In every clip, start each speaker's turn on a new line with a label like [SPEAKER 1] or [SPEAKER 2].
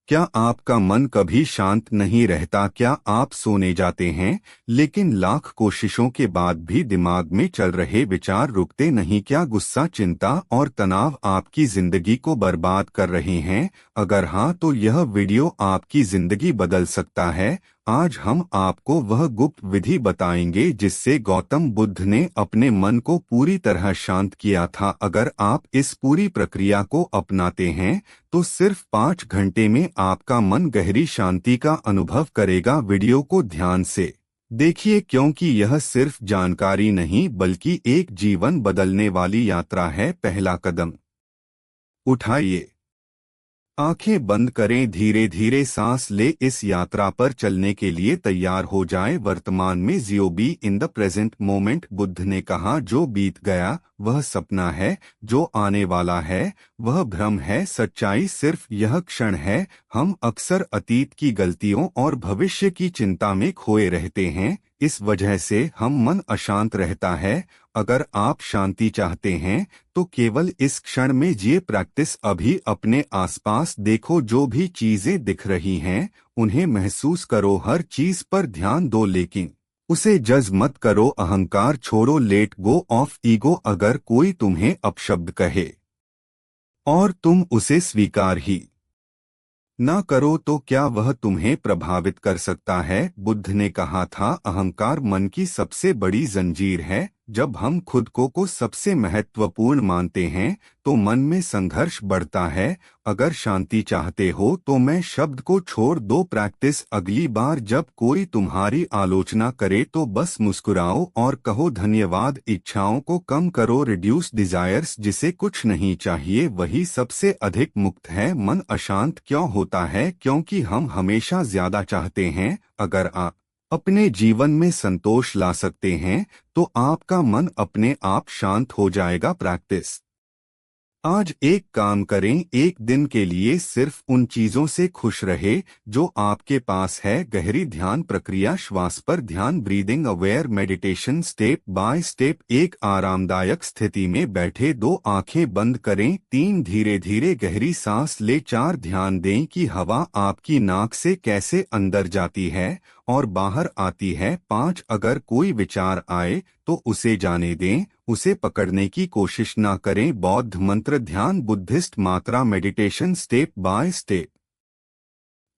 [SPEAKER 1] क्या आपका मन कभी शांत नहीं रहता? क्या आप सोने जाते हैं लेकिन लाख कोशिशों के बाद भी दिमाग में चल रहे विचार रुकते नहीं? क्या गुस्सा, चिंता और तनाव आपकी जिंदगी को बर्बाद कर रहे हैं? अगर हाँ, तो यह वीडियो आपकी जिंदगी बदल सकता है। आज हम आपको वह गुप्त विधि बताएंगे जिससे गौतम बुद्ध ने अपने मन को पूरी तरह शांत किया था। अगर आप इस पूरी प्रक्रिया को अपनाते हैं तो सिर्फ 5 घंटे में आपका मन गहरी शांति का अनुभव करेगा। वीडियो को ध्यान से देखिए, क्योंकि यह सिर्फ जानकारी नहीं बल्कि एक जीवन बदलने वाली यात्रा है। पहला कदम उठाइए, आंखें बंद करें, धीरे धीरे सांस ले। इस यात्रा पर चलने के लिए तैयार हो जाएं। वर्तमान में जियो, be in the present moment. Buddha ने कहा, जो बीत गया वह सपना है, जो आने वाला है वह भ्रम है, सच्चाई सिर्फ यह क्षण है। हम अक्सर अतीत की गलतियों और भविष्य की चिंता में खोए रहते हैं, इस वजह से हम मन अशांत रहता है। अगर आप शांति चाहते हैं तो केवल इस क्षण में जिए। प्रैक्टिस अभी अपने आसपास देखो, जो भी चीजें दिख रही हैं उन्हें महसूस करो, हर चीज पर ध्यान दो लेकिन उसे जज मत करो। अहंकार छोड़ो, लेट गो ऑफ ईगो। अगर कोई तुम्हें अपशब्द कहे और तुम उसे स्वीकार ही ना करो तो क्या वह तुम्हें प्रभावित कर सकता है? बुद्ध ने कहा था, अहंकार मन की सबसे बड़ी जंजीर है। जब हम खुद को सबसे महत्वपूर्ण मानते हैं तो मन में संघर्ष बढ़ता है। अगर शांति चाहते हो तो मैं शब्द को छोड़ दो। प्रैक्टिस, अगली बार जब कोई तुम्हारी आलोचना करे तो बस मुस्कुराओ और कहो धन्यवाद। इच्छाओं को कम करो, रिड्यूस डिजायर्स। जिसे कुछ नहीं चाहिए वही सबसे अधिक मुक्त है। मन अशांत क्यों होता है? क्योंकि हम हमेशा ज्यादा चाहते हैं। अगर आप अपने जीवन में संतोष ला सकते हैं तो आपका मन अपने आप शांत हो जाएगा। प्रैक्टिस, आज एक काम करें, एक दिन के लिए सिर्फ उन चीजों से खुश रहे जो आपके पास है। गहरी ध्यान प्रक्रिया, श्वास पर ध्यान, breathing aware meditation. Step by step, एक आरामदायक स्थिति में बैठे, 2 आंखें बंद करें, 3 धीरे धीरे गहरी सांस ले, 4 ध्यान दें कि हवा आपकी नाक से कैसे अंदर जाती है और बाहर आती है, 5 अगर कोई विचार आए तो उसे जाने दें, उसे पकड़ने की कोशिश ना करें। बौद्ध मंत्र ध्यान, बुद्धिस्ट मात्रा मेडिटेशन। स्टेप बाय स्टेप,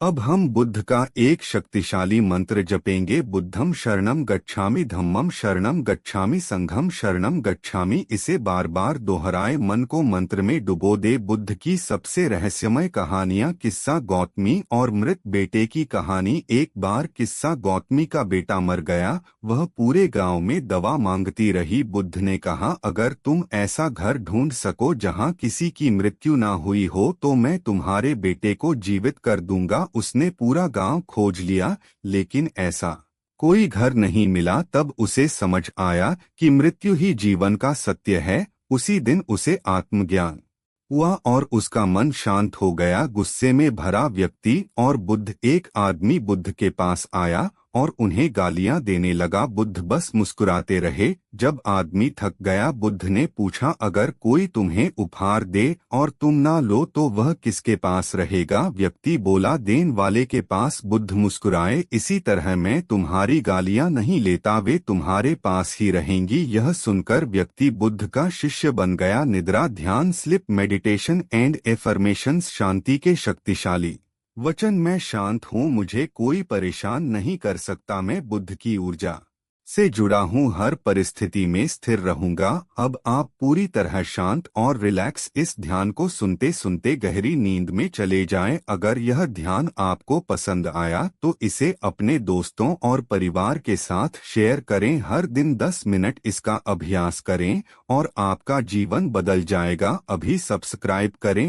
[SPEAKER 1] अब हम बुद्ध का एक शक्तिशाली मंत्र जपेंगे। बुद्धम शरणम गच्छामि, धम्मम शरणम गच्छामि, संघम शरणम गच्छामि। इसे बार बार दोहराए, मन को मंत्र में डुबो दे। बुद्ध की सबसे रहस्यमय कहानियां, किस्सा गौतमी और मृत बेटे की कहानी। एक बार किस्सा, गौतमी का बेटा मर गया, वह पूरे गांव में दवा मांगती रही। बुद्ध ने कहा, अगर तुम ऐसा घर ढूंढ सको जहां किसी की मृत्यु ना हुई हो तो मैं तुम्हारे बेटे को जीवित कर दूंगा। उसने पूरा गांव खोज लिया लेकिन ऐसा कोई घर नहीं मिला। तब उसे समझ आया कि मृत्यु ही जीवन का सत्य है। उसी दिन उसे आत्मज्ञान हुआ और उसका मन शांत हो गया। गुस्से में भरा व्यक्ति और बुद्ध। एक आदमी बुद्ध के पास आया और उन्हें गालियां देने लगा। बुद्ध बस मुस्कुराते रहे। जब आदमी थक गया, बुद्ध ने पूछा, अगर कोई तुम्हें उपहार दे और तुम ना लो तो वह किसके पास रहेगा? व्यक्ति बोला, देन वाले के पास। बुद्ध मुस्कुराए, इसी तरह मैं तुम्हारी गालियां नहीं लेता, वे तुम्हारे पास ही रहेंगी। यह सुनकर व्यक्ति बुद्ध का शिष्य बन गया। निद्रा, ध्यान, स्लिप मेडिटेशन एंड एफर्मेशंस। शांति के शक्तिशाली वचन, मैं शांत हूँ, मुझे कोई परेशान नहीं कर सकता, मैं बुद्ध की ऊर्जा से जुड़ा हूँ, हर परिस्थिति में स्थिर रहूंगा। अब आप पूरी तरह शांत और रिलैक्स इस ध्यान को सुनते सुनते गहरी नींद में चले जाएं। अगर यह ध्यान आपको पसंद आया तो इसे अपने दोस्तों और परिवार के साथ शेयर करें। हर दिन 10 मिनट इसका अभ्यास करें और आपका जीवन बदल जाएगा। अभी सब्सक्राइब करें।